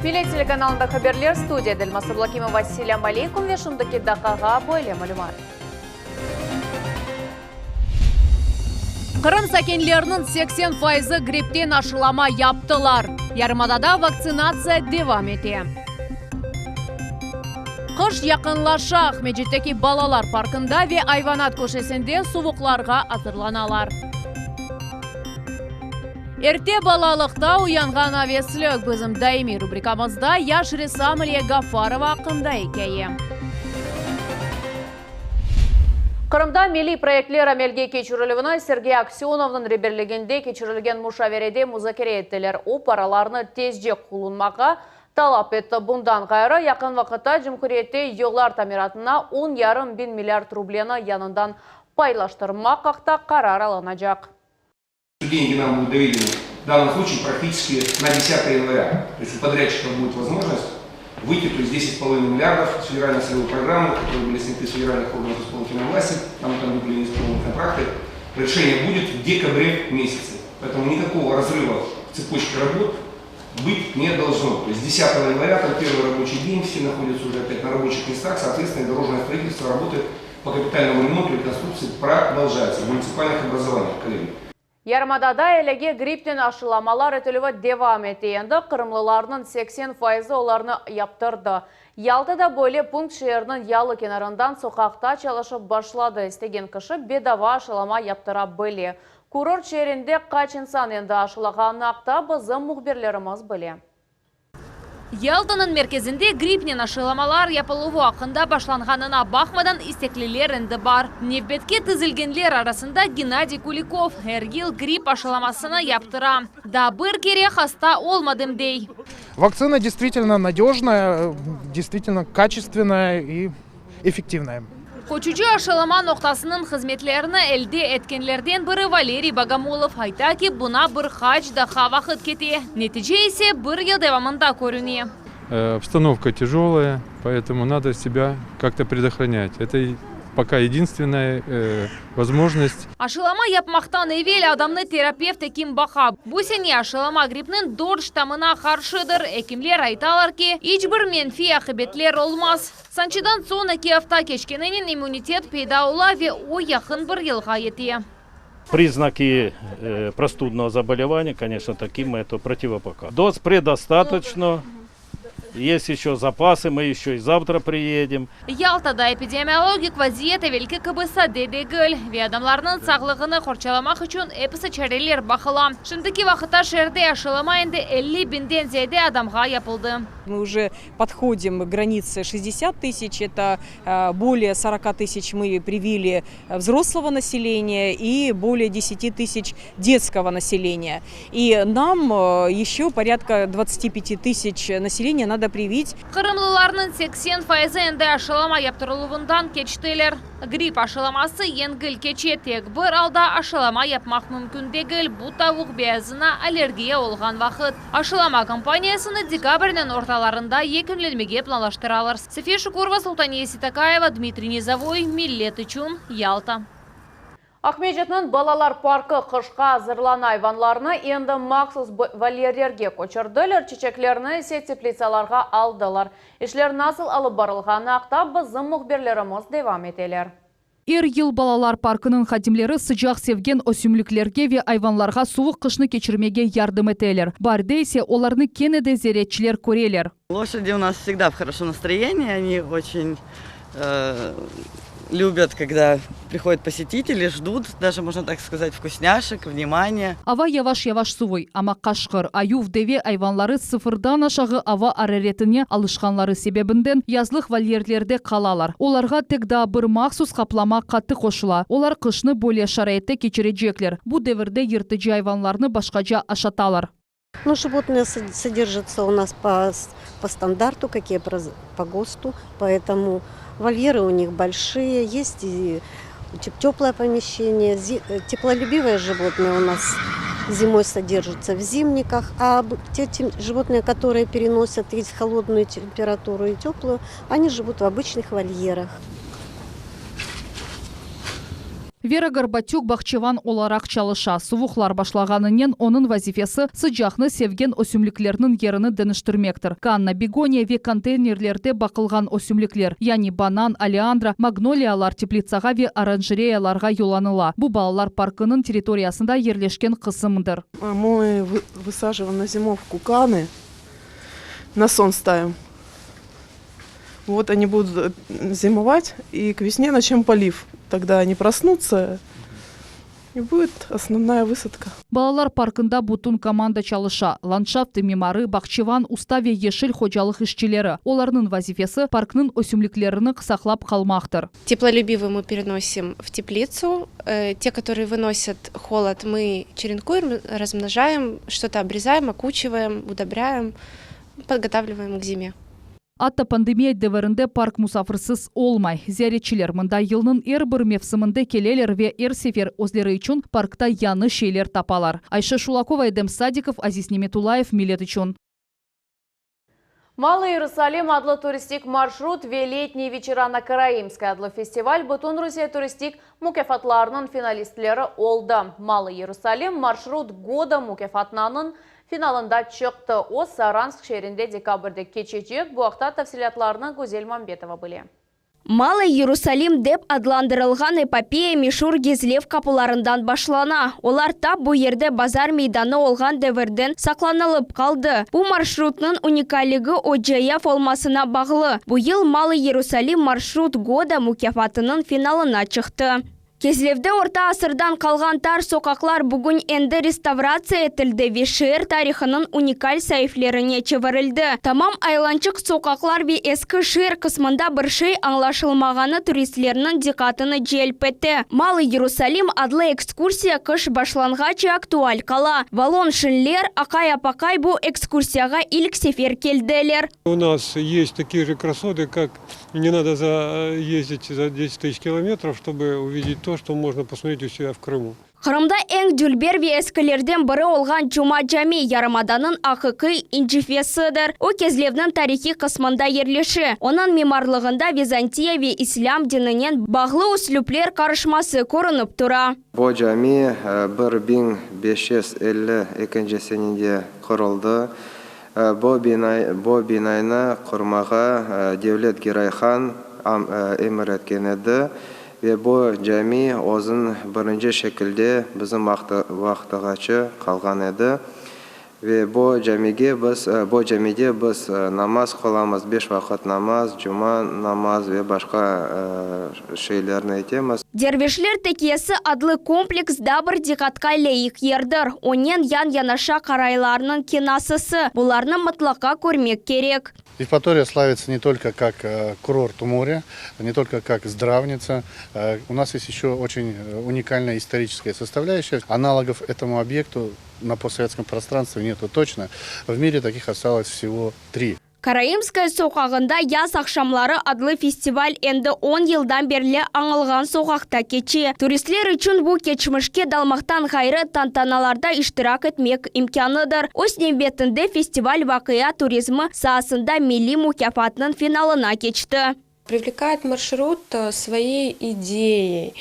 Филе телеканалында хабарлар студия Дельмаса Блакимова Ассалам алейкум вешундaki дақаға бойлы мәлумат. Қырым сәкенлерінің 80% грипптен ашылама яптылар. Ярмадада вакцинация девам ете. Қыш яқынлаша Ахмеджеттегі балалар паркында ве Айванат көшесінде суvuqларға атырланалар. Ерте балалықта уянған авеслік бізім даими рубрикамызда яш ресам Илья Гафарова ақында екейі. Қырымда милли проектлер әмелге кечірілігіні Сергей Аксеновның реберлігінде кечірілген мушавереде музакере еттілер. О параларны тезде құлынмаға талап етті. Бұндан ғайры яқын вақытта Жымхуриетте еғлар тамиратына 10,5 миллиард рублені янынан пайлаштырмақ қақта қарар алынacak. Деньги нам будут доведены в данном случае практически на 10 января. То есть у подрядчиков будет возможность выйти, то есть 10,5 миллиардов с федеральной целевой программы, которые были сняты с федеральных органов исполнительной власти, там были исполнены контракты. Решение будет в декабре месяце. Поэтому никакого разрыва в цепочке работ быть не должно. То есть 10 января, там первый рабочий день, все находятся уже опять на рабочих местах, соответственно, дорожное строительство, работы по капитальному ремонту и реконструкции продолжаются в муниципальных образованиях, коллеги. Ярмадада әлеге грипптен ашыламалар өтілігі девам етейінді. Қырымлыларының 80% оларны яптырды. Ялтыда бөлі пункт шерінің ялы кенарындан соқақта чалышып башлады. Істеген кіші бедава ашылама яптыра бөлі. Курорт шерінде қачынсан енді ашылағаны ақта бізім мұхберлеріміз бөлі. Ялтының мерkezінде грипптен ашыламалар япылуы ақында башланғанына бақмадан истеклілер енді бар. Небетке тізілгенлер арасында Геннадий Куликов әргел грипп ашыламасына яптыра. Да бір кере хаста олмадым дей. Вакцина действительно надежная, действительно качественная и эффективная. Көчүчү ашылама ноқтасының қызметлеріні әлде еткенлерден бірі Валерий Богомолов айта ки бұна бір хачда вақыт кете. Нәтиже есе бір ел девамында көріне. Обстановка тяжелая, поэтому надо себя как-то предохранять. Это пока единственная возможность. Ашылама япмақтан евел адамны терапевт екім бақа. Бұсене ашылама гриппнің дор штамына қаршыдыр. Екімлер айталар ки, ичбір менфи ақыбетлер олмаз. Санчыдан сон 2 hafta кешкененен иммунитет пейда ола ве о яқын бір елға ете. Признаки простудного заболевания, конечно, таким это противопоказано. Доз предостаточно. Есть еще запасы, мы еще и завтра приедем. Ялтада эпидемиологик вазиеті велкі кыбыса дедегіл. Ведамларының сағлығыны қорчаламақ үшін эпісі чәрелер бақыла. Шындыки вақыта шерде ашылама енді 50 бинден зейде адамға yapıldı. Мы уже подходим к границе 60 тысяч, это более 40 тысяч мы привили взрослого населения и более 10 тысяч детского населения. И нам еще порядка 25 тысяч населения надо привить. Қырымлыларының 80% енді ашылама яптырылуындан кечтелер. Грипп ашыламасы енгіл кече тек бір алда ашылама yapmaq мүмкін дегіл бұ тауық бәзіна аллергия олған вақыт. Ашылама компаниясыны декабрьнен орталарында екімленмеге планлаштыралар. София Шукурова, Султания Ситакаева, Дмитрий Низовой, Миллет Ичун, Ялта. Ахмеджетнің балалар паркы қышқа зырлана айванларына енді мақсус вольерлерге көчірділер, чечеклеріні се теплицаларға алдылар. Ішлер насыл алып барылғаны ақта бізім мұхберлеріміз девам етелер. Ел балалар паркының хадимлері sıcak sevген өсімліклерге ве айванларға суық қышны кечірмеге ярдым етелер. Бар дейсе, оларны кенеде зеретчілер көрелер. Лошади у нас всегда в хорошем настроении, они очень любят, когда приходят посетители, ждут, даже, можно так сказать, вкусняшек, внимания. Ава яваш-яваш сувой, ама қашқыр, аюв деве айванлары sıfırдан ашағы ава араретіне алышқанлары себебінден язлық вольерлерде қалалар. Оларға тек да бір мақсус қаплама қатты қошыла. Олар қышны более шарайетте кечірежеклер. Бұ деверде ертіжі айванларны башқажа ашаталар. Ну, животные содержатся у нас по стандарту, какие по ГОСТу, поэтому вольеры у них большие, есть и теплое помещение. Теплолюбивые животные у нас зимой содержатся в зимниках, а те животные, которые переносят и холодную температуру, и теплую, они живут в обычных вольерах. Вера Горбатюк бақчеван оларақ чалыша. Сувухлар башлаганынен onun вазифесі сыжақны севген өсімліклерінің еріні дініштірмектір. Канна бегония ве контейнерлерде бақылған өсімліклер, яни банан, алиандра, магнолиялар теплицаға ве оранжереяларға юланыла. Бұл балалар паркының территориясында ерлешкен қысымдыр. Мы высаживаем на зимовку каны, на сон ставим. Вот они будут зимовать, и к весне начнем полив. Тогда они проснутся, и будет основная высадка. Балалар паркында бутун команда чалыша. Ландшафты мемары, бақчеван, уставе ешіл хожалық ішчелері. Оларның вазифесі паркның өсімліклеріні сақлап қалмақтыр. Теплолюбивые мы переносим в теплицу. Те, которые выносят холод, мы черенкуем, размножаем, что-то обрезаем, окучиваем, удобряем, подготавливаем к зиме. Атта пандемия дәверінде парк мусафырсыз олмай. Зияретчілер мұнда елінің бір мевсімінде келелер ве сефер өзлері үшін паркта яны шейлер тапалар. Айша Шулакова, Эдем Садиков, Азиз Неметулаев, Милет үшін. Малый Иерусалим адлы туристик маршрут ве летний вечера на Караимской адлы фестиваль Бутун Русия туристик мукефатларының финалистлері олды. Малый Иерусалим маршрут года мукефатнанын финалында чықты. О Саранск шерінде декабрде кечечек. Буақта тәфсилатларына Гузель Мамбетова были. Малый Иерусалим деп адландырылған эпопея Мишур Гезлев капыларындан башлана. Олар тап бұ ерде базар мейданы олған дәверден сақланылып қалды. Бұл маршрутның уникалігі OJF олмасына бағылы. Бұл ел Малый Иерусалим маршрут года мукафатының финалына чықты. Кезлевде орта асырдан қалған тар соқақлар бүгін енді реставрация етілді ве шер тарихының уникаль сайфлеріне чеварылды. Тамам айланчық соқақлар ве ескі шер қысмында бір шей аңлашылмағаны туристлерінің дикатыны желпетті. Малый Иерусалим адлы экскурсия қыш башланғачы актуаль қала. Валон шынлер ақай-апақай бұл экскурсияға илк сефер келділер. У нас есть такие же красоты, как не надо ездить за 10 тысяч километров, чтобы увидеть то, что можно посмотреть у себя в Крыму. Қырымда ең дүлбер ве ескілерден бірі олған Джума Джами ярымаданың ақықы инжифесідір. О кезлевнің тарихи қысмында ерлеші. Оның мемарлығында Византия ве ислам дінінен бағлы үсліплер қарышмасы көрініп тұра. Бо Джами 1552 сенінде құрылды. Бо бинайны құрмаға Девлет Герайхан емір еткен еді. Бо Джами өзін бірінші шекілде біздің вақтығачы қалған еді. Бо Джамиде біз намаз қыламыз, 5 вақыт намаз, жұма намаз ве башқа шейлерін етеміз. Дервишлер текесі адлы комплекс дабыр дикатқа лейік ердір. Онен ян-янаша қарайларының кинасысы. Бұларны мұтлақа көрмек керек. Евпатория славится не только как курорт у моря, не только как здравница. У нас есть еще очень уникальная историческая составляющая. Аналогов этому объекту на постсоветском пространстве нету точно. В мире таких осталось всего 3. Караимская соқағында яз ақшамлары адлы фестиваль енді 10 елдан берлі аңылған соқақта кече. Туристлер үшін бұл кечмішке далмақтан ғайры тантаналарда иштирак етмек имканыдыр. Ос небетінде фестиваль вақия туризмі саасында милли мукафатының финалына кечті. Привлекает маршрут своей идеей,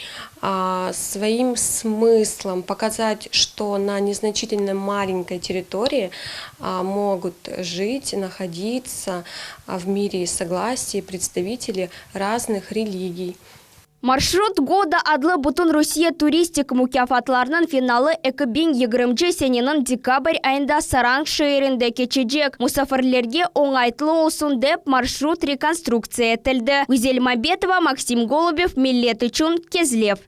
своим смыслом, показать, что на незначительно маленькой территории могут жить, находиться в мире и согласии представители разных религий. Маршрут года адлы Бутун Русия туристик мукафатларының финалы 2020 сененің декабрь айында Саранг шейрінде кечежек. Мусафирлерге оңайтлы олсын деп маршрут реконструкция етілді. Гузель Мамбетова, Максим Голубев, Милет үшін Кезлев.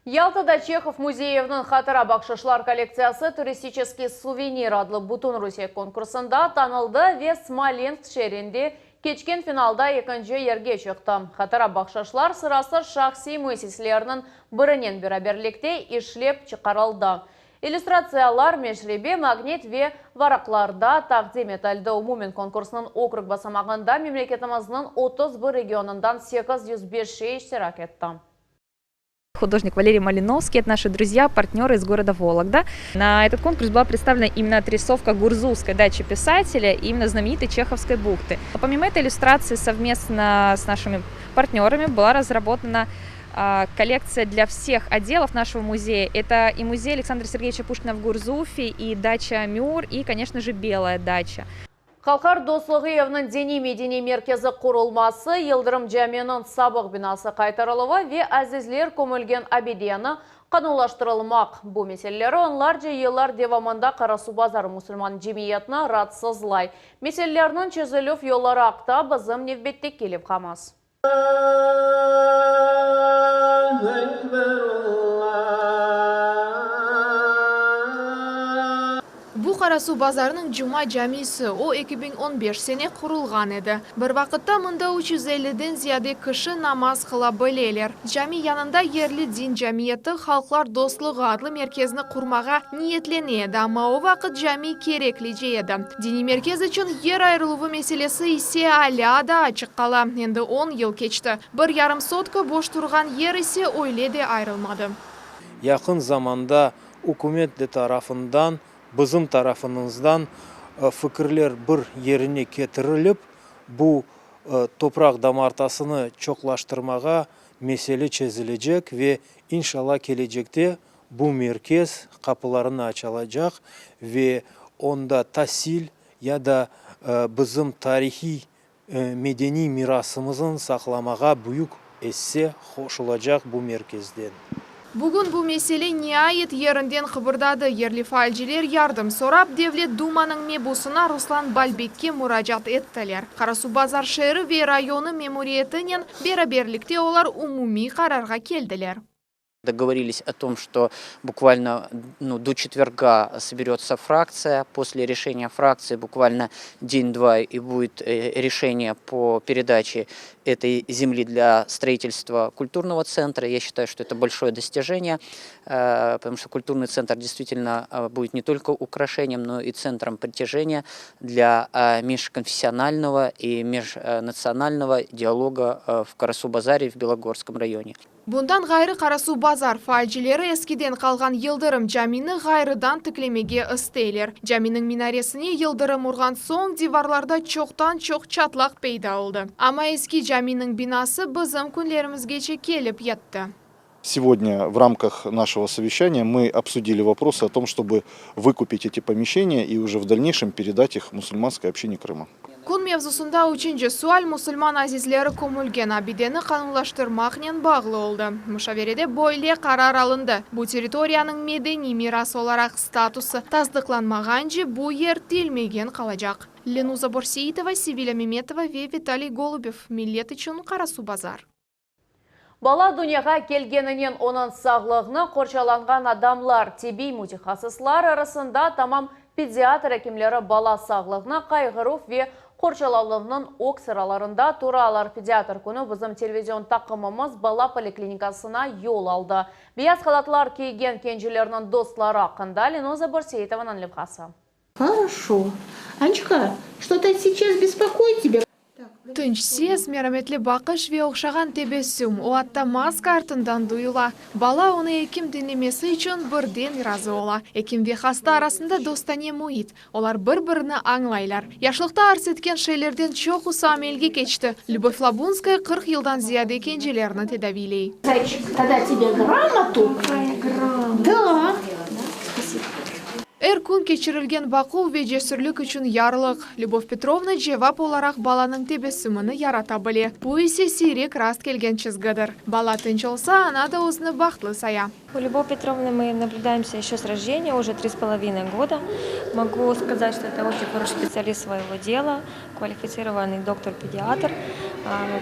Ялтада Чехов музеевның хатыра бақшышлар коллекциясы туристический сувенир адлы Бутун Русия конкурсында танылды ве Смоленск шерінде кечкен финалда екінші ерге шықты. Хатыра бақшышлар сырасы шақси мөсеслерінің бірінен біраберлікте ишлеп чықарылды. Иллюстрациялар межребе, магнит ве варақларда тақдим етілді. Умумен конкурсының округ басамағында мемлекетіміздің 31 регионындан 805 иштирак етті. Художник Валерий Малиновский, это наши друзья, партнеры из города Вологда. На этот конкурс была представлена именно отрисовка гурзузской дачи писателя, именно знаменитой Чеховской бухты. Помимо этой иллюстрации, совместно с нашими партнерами была разработана коллекция для всех отделов нашего музея. Это и музей Александра Сергеевича Пушкина в Гурзуфе, и дача Мюр, и, конечно же, Белая дача. Халқар дослығы евінің дени медени меркезі құрылмасы, Елдірім жәменің сабық бинасы қайтарылығы ве әзізлер көмілген абидияны қанулаштырылмақ. Бұл меселелері онлар же еллар девамында Қарасу базары мұсылман жемиятына радсызлай. Меселелерінің чөзіліп еллары ақта бізім невбетте келіп қамас. Bu Қарасу базарының Жұма жәмесі о 2015 сене құрылған еді. Бір вақытта мұнда 350-ден зияде кіші намаз қыла білелер. Жәми янында ерлі дин жәмиеті халықлар достылығы адлы меркезіні құрмаға ниетленеді, ама о вақыт жәми керекли еді. Дини меркез үшін ер айрылуы меселесі исе аляда ашық қала. Енді 10 ел кечті. 1,5 сотка бош тұрған ер исе ойледе айрылмады. Yakın zamanda hükümet tarafından bizim tarafımızdan fikirler bir yerine getirilip bu toprak damartasını çoklaştırmaya mesele çözülecek ve inşallah gelecekte bu merkez kapılarını açılacak ve onda tahsil ya da bizim tarihi medeni mirasımızın saklamaya büyük esse hoş olacak bu merkezden. Бүгін бұл меселе ниайет ерінден қыбырдады. Ерлі файлжілер ярдым сорап Девлет Думаның мебусына Руслан Балбекке мұражат еттілер. Қарасу базар шәрі ве районы мемориетінен бері-берлікте олар умуми қарарға келділер. Договорились о том, что буквально до четверга соберется фракция. После решения фракции буквально день-два и будет решение по передаче этой земли для строительства культурного центра. Я считаю, что это большое достижение, потому что культурный центр действительно будет не только украшением, но и центром притяжения для межконфессионального и межнационального диалога в Карасу-базаре в Белогорском районе. Бұндан ғайры Қарасу базар файлжілері ескіден қалған Елдірім жәмені ғайрыдан тіклемеге істейлер. Жәменің минаресіне Елдірім ұрған соң диварларда чоқтан-чоқ чатлақ пейда олды. Ама ескі жәменің бинасы бізім күнлерімізгече келіп етті. Сегодня в рамках нашего совещания мы обсудили вопросы о том, чтобы выкупить эти помещения и уже в дальнейшем передать их мусульманской общине Крыма. Күн мевзусында үшінші суал мұсылман азизлері көмілген абидені қанулаштырмақнен бағлы олды. Мұшавереде бойле қарар алынды. Бұл территорияның медени мирас оларақ статусы таздықланмаған же бұл ер телмеген қалажақ. Ленуза Борсеитова, Сибиля Меметова ве Виталий Голубев. Миллет үшін Қарасу базар. Бала дүнияға келгенінен оның сағлығына қоршаланған адамлар, тебей мутихасыслар арасында тамам педиатр әкімлері бала сағлығына қайғыруф ве қоршалалығының оқ сыраларында туралар педиатр күні біздің телевизион тақымымыз бала поликлиникасына yol алды. Бияз қалатылар кейген кенжелерінің достлары ақында Ленуза Борсеитованың лепқасы. Хорошо. Анечка, что-то сейчас беспокоит тебя? Тынч сез, мераметлі бақыш ве оқшаған тебесім, о атта маска артындан дуйыла. Бала оны екім денемесі үшін бірден разы ола. Екім ве хаста арасында достане мұйт. Олар бір-біріні аңлайлар. Яшылықта арс еткен шейлерден чоқ ұсамелге кечті. Любовь Лабунская 40 елдан зияде кенжелеріні тедавилей. Зайчик, тогда тебе грамоту? Да. Күн кечірілген бақу ве жесірлік үшін ярлық. Любовь Петровна жевап оларақ баланың тебесіміні ярата біле. Бұл есе сирек раст келген чізгідір. Бала тынчылса, ана да өзіні бақтлы сая. У Любовь Петровны мы наблюдаемся еще с рождения, уже 3,5 года. Могу сказать, что это очень хороший специалист своего дела, квалифицированный доктор-педиатр.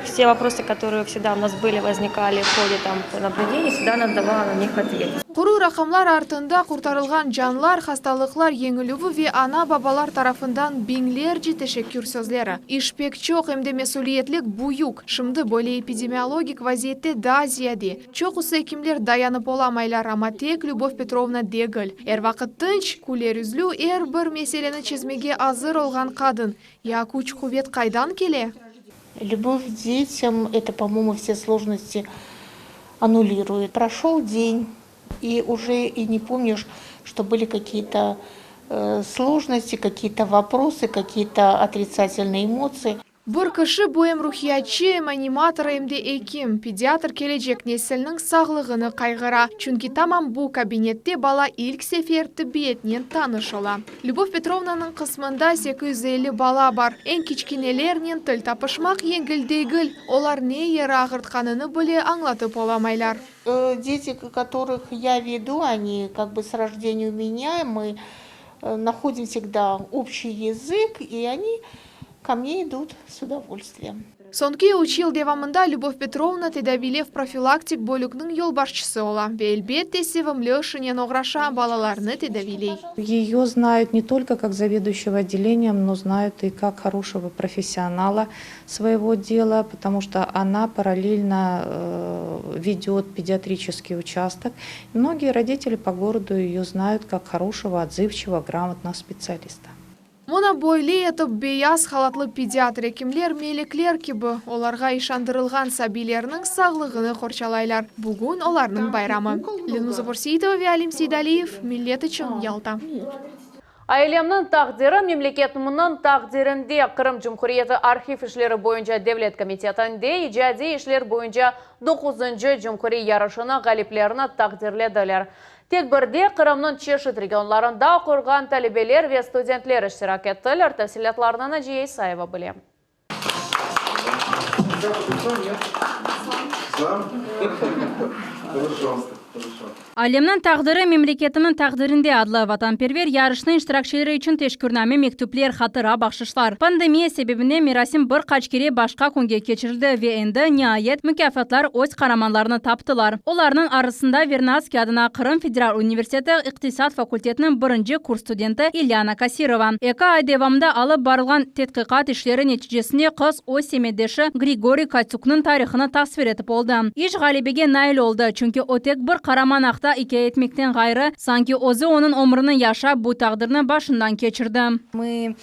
Все вопросы, которые всегда у нас были, возникали в ходе наблюдений, всегда она давала на них ответ. Құру рақымлар артында құртарылған жанлар, хасталықлар еңілуі ве ана-бабалар тарафындан беңлер жетешеккүр сөзлері. Ишпек чоқ емде месулиетлік буюк, шымды боле эпидемиологик вазиетте да зияде. Чоқ ұсы екімлер даянып оламайлар, ама тек Любовь Петровна дегіл. Әр вақыт тынч, күлер үзлю, әр бір меселені чезмеге азыр олған қадын. Я күч хувет қайдан келе? Любовь к детям, это, по-моему, все сложности аннулирует. Прошел день, и уже и не помнишь, что были какие-то сложности, какие-то вопросы, какие-то отрицательные эмоции. Бір кіші бойым рухиятчы, аниматор емде екім, педиатр келечек неселінің сағлығыны қайғыра. Чүнки тамам бұл кабинетте бала ilk сефер тібетнен таныш ола. Любовь Петровнаның қысмында 850 бала бар. Ең кичкенелерінен тіл тапышмақ еңгілдегіл. Олар не ері ағыртқаныны біле аңлатып оламайлар. Дети, которых я веду, они как бы с рождения у меня, мы находим всегда общий язык, и они ко мне идут с удовольствием. Сонки учил девамында Любовь Петровна тедавилев профилактик бөлігінің елбашчысы ола. Бельбетте севімлі шынен оғраша балаларны тедавилей. Ее знают не только как заведующего отделением, но знают и как хорошего профессионала своего дела, потому что она параллельно ведет педиатрический участок. Многие родители по городу ее знают как хорошего, отзывчивого, грамотного специалиста. Мона бойлы етіп бейаз халатлы педиатр екімлер мелеклер кебі оларға ишандырылған сәбилерінің сағлығыны қорчалайлар. Бүгін оларның байрамы. Ленуза Борсейтова, Виалим Сейдалиев, Миллет үшін Ялта. Айлемнің тақдиры мемлекетімінің тақдирінде Қырым Жұмхуриеті архив ішлері бойынша Девлет комитетінде ижади ішлер бойынша 9-шы Жұмхури ярышына ғалиплеріні тақдирледілер. Тек бірде Қырымның чешет регионларында оқырған талебелер ве студентлер іштирак еттілер. Тәфсилатларынан Жией Саева білем. Әлемнің тағдыры мемлекетінің тағдырында адлы ватанпервер ярышның иштиракчылары үшін тешкүрнаме мектуплер хатыра бақшышлар. Пандемия себебіне мерасим бір қачкере башқа күнге кечірілді ве енді ниайет мүкәфатлар өз қараманларını таптылар. Оларның арасында Вернадский адына Қырым Федерал университеті иқтисад факультетінің 1-ші курс студенті Ильяна Касирова. Эка ай девамында алып барылған тетқиқат ішлері нәтижесіне қыз өз семедеші Григорий Катюкның тарихыны тасвир етіп oldu. Иш ғалибеге наил oldu, çünkü o tek bir qaraman aqta ike etmekten gayrı sanki ozi onun umrunu yaşap bu taqdirni başından geçirdi. Мы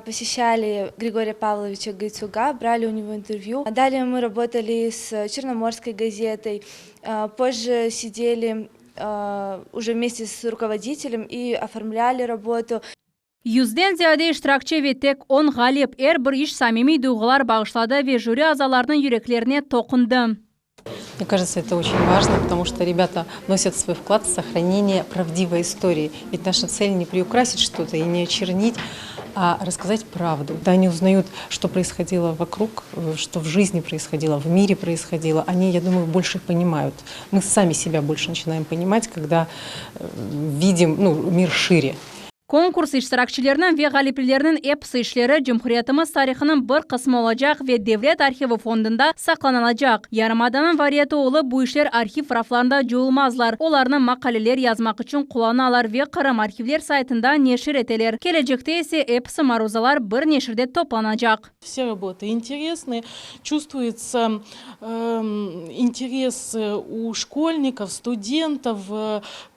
посещали Григория Павловича Гайцуга, брали у него интервью. Далее мы работали с Черноморской газетой. Позже сидели уже вместе с руководителем и оформляли работу. 100'den ziyade iştirakçı ve tek 10 galip bir iş samimi duygular bağışladı ve jüri azalarının yüreklerine tokundu. Мне кажется, это очень важно, потому что ребята вносят свой вклад в сохранение правдивой истории. Ведь наша цель не приукрасить что-то и не очернить, а рассказать правду. Когда они узнают, что происходило вокруг, что в жизни происходило, в мире происходило, они, я думаю, больше понимают. Мы сами себя больше начинаем понимать, когда видим мир шире. Konkurs iştirakçılarının ve galiplilerinin epsi işleri Cumhuriyetimiz tarihinin bir kısmı olacak ve Devlet Arşivi Fondu'nda saklanılacak. Yarımada'nın variyeti oğlu bu işler arşiv raflarında çoğulmazlar. Onların makaleler yazmak için kullanırlar ve Kırım Arşivler saytında neşir eteler. Gelecekte ise epsi maruzalar bir neşirde toplanacak. Все работы интересны, чувствуется интерес у школьников, студентов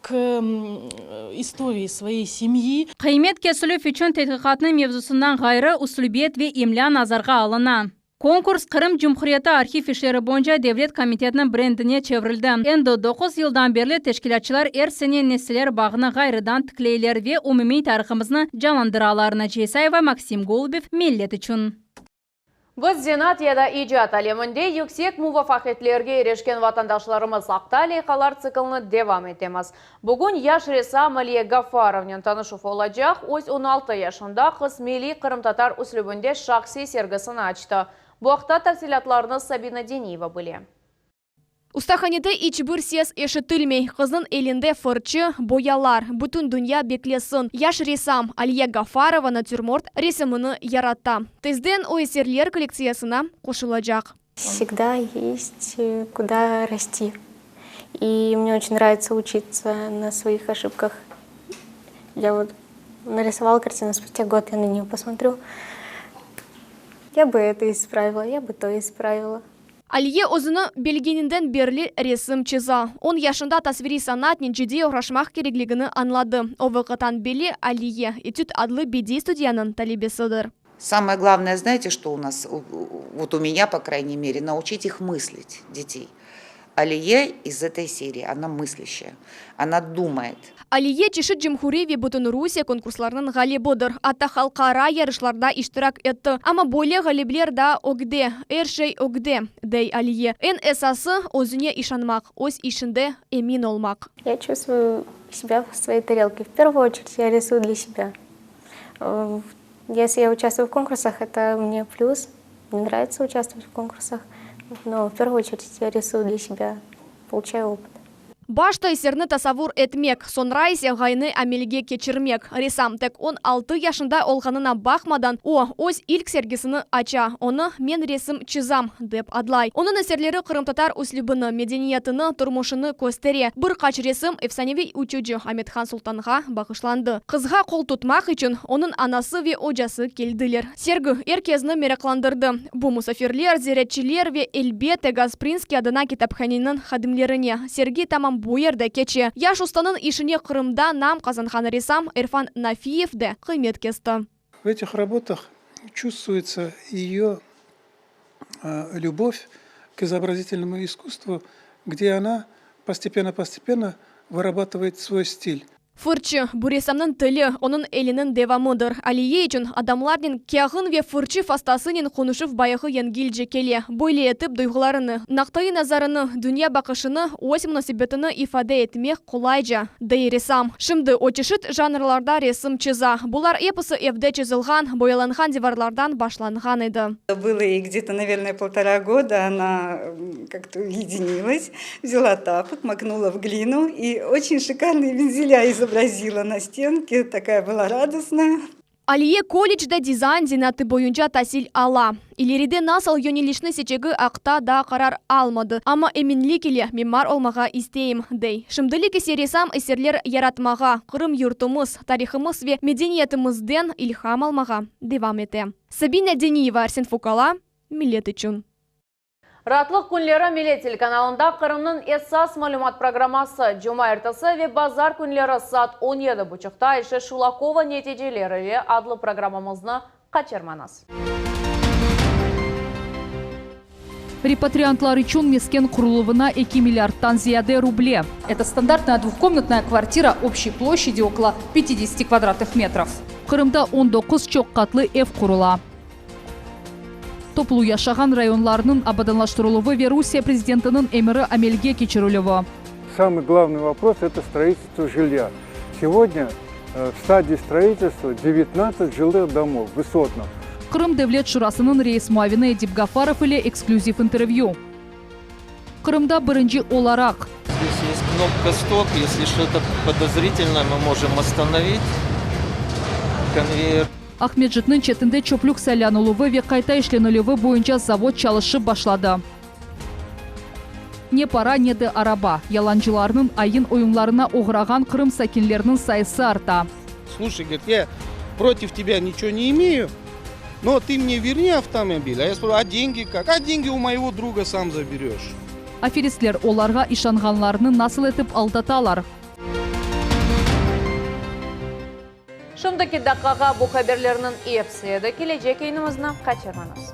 к истории своей семьи. Kıymet kesilif için tedqiqatının mevzusundan gayrı uslubiyet ve imla nazarga alına. Konkurs Kırım Cumhuriyeti Arxiv işleri boyunca Devlet Komitetinin brendine çevrildi. Endi 9 yıldan beri teşkilatçılar sene nesiller bağını gayrıdan tıkleyler ve umumi tariximizni canlandıralarına Cesayeva, Maksim Golubov, Millet için. Biz Zenat ya da icad aleminde yüksek muvafakiyetlerge erişken vatandaşlarımız akta leykalar siklini devam etmez. Bugün yaş ressam Aliye Gafarov'nin tanışıf olacak. Öz 16 yaşında kız Milli Kırım Tatar üslubunda şahsi sergisini açtı. Bu haqda tafsilatlarını Sabina Deniyeva bildi. Ustaxanede içbir ses eşitilmey. Kızın elinde fırçı, boyalar. Bütün dünya beklesin. Yaş ressam Aliye Gafarova natürmort resimini yarattı. Tezden o eserler kolleksiyasına koşulacak. Всегда есть куда расти. И мне очень нравится учиться на своих ошибках. Я вот нарисовала картину, спустя год я на нее посмотрю. Я бы это исправила, я бы то исправила. Aliye özünü belgeninden berli resim çiza. 10 yaşında tasviri sanatın ciddi uğraşmak gerekligini anladı. O vakıttan beri Aliye Etüt adlı bedi stüdyanın talebesidir. Самое главное, знаете, что у нас, вот у меня, по крайней мере, научить их мыслить, детей. Алие из этой серии, она мыслящая, она думает. Алие чешит Джумхури Бутын Русия конкурсларының галибыдыр. Ата халқара ярышларда иштирак етті. Ама более галиблер да огде, эршей огде, дей Алие. Эн эсасы өзіне ишанмақ, өз ишінде эмин олмақ. Я чувствую себя в своей тарелке. В первую очередь я рисую для себя. Если я участвую в конкурсах, это мне плюс. Мне нравится участвовать в конкурсах. Но в первую очередь я рисую для себя, получаю опыт. Башта исерні тасавур этмек, сонра исе ғайны амелге кечірмек. Ресам тек 16 яшында олғанына бақмадан, өз илк сергісіні ача. Оны мен ресім чизам, деп адлай. Оның әсерлері қырымтатар услюбыны, медениетіні, тұрмышыны көстере. Бір қач ресім эфсаневи учуджы Аметхан Султанға бақышланды. Қызға қол тұтмақ үшін оның анасы ве ожасы келділер. Сергі еркезіні мерекландырды. Бұ мұсафирлер, зеретчілер ве Эльбете Газпринский адына китапханинын хадимлеріне. Серги тамам буерде кече. Яш устанын ишіне Қырымда нам Казанхан Ресам Эрфан Нафиев де қымет кесті. В этих работах чувствуется ее любовь к изобразительному искусству, где она постепенно вырабатывает свой стиль. Фырчы, Буресамның тілі, оның елінің девамыдыр. Алие үшін адамлардың кяғын ве фырчы фастасынен қонышыв байығы енгілже келе. Бойле етіп дойғыларыны, нақтайы назарыны, дүния бақышыны, өз мұнасибетіні ифаде етмек қолайжа. Дей ресам. Шымды очышыт жанрларда ресім чыза. Бұлар эпосы евде чызылған, бояланған деварлардан башланған еді. Было ей где-то, наверное, 1,5 года. Она как-то уединилась, взяла тапок, макнула в глину и очень шикарные вензеля изобразила на стенке, такая была радостная. Алие колледжда дизайн зинаты бойынча тасил ала. Илериде насыл йонилишны сечегі ақта да қарар алмады. Ама эминлік еле мемар олмаға истейім, дей. Шымдылік есересам эсерлер яратмаға, Қырым юртымыз, тарихымыз ве медениетімізден илхам алмаға девам ете. Сабина Дениева, Арсен Фукала, Милет үшін. Ратлық күнлері Милет телеканалында Қырымның эссас малюмат программасы Жума ертасы ве базар күнлері саат 17:30-та Айше Шулакова нетежелері адлы программамызны қачырманыз. Репатриантлар үшін мескен құрылывына 2 миллиардтан зияде рубле. Это стандартная двухкомнатная квартира общей площади около 50 квадратных метров. Қырымда 19 чоқ қатлы эв құрыла. Топлу яшаған районларының абаданлаштырылығы ве Русия президентінің эмірі амелге кечірілігі. Самый главный вопрос – это строительство жилья. Сегодня в стадии строительства 19 жилых домов, высотных. Қырым Девлет Шурасының рейс муавины Эдип Гафаров или эксклюзив интервью. Қырымда бірінші оларақ. Здесь есть кнопка «Стоп». Если что-то подозрительное, мы можем остановить конвейер. Ахмеджитның четінде чөплік сәлянылығы ве қайта ішленілігі бойынша завод чалышы башлады. Не пара, не де араба. Яланчыларының айын ойынларына оғыраған Қырым сәкенлерінің сайысы арта. Слушай, говорит, я против тебя ничего не имею, но ты мне верни автомобиль. А я спрашиваю, а деньги как? А деньги у моего друга сам заберешь. Аферистлер оларға ишанғанларını насыл етіп алдаталар. Шымдaki dakikaga bu haberlerinin epsi еді. Келечек eyinimizді қачырманыз.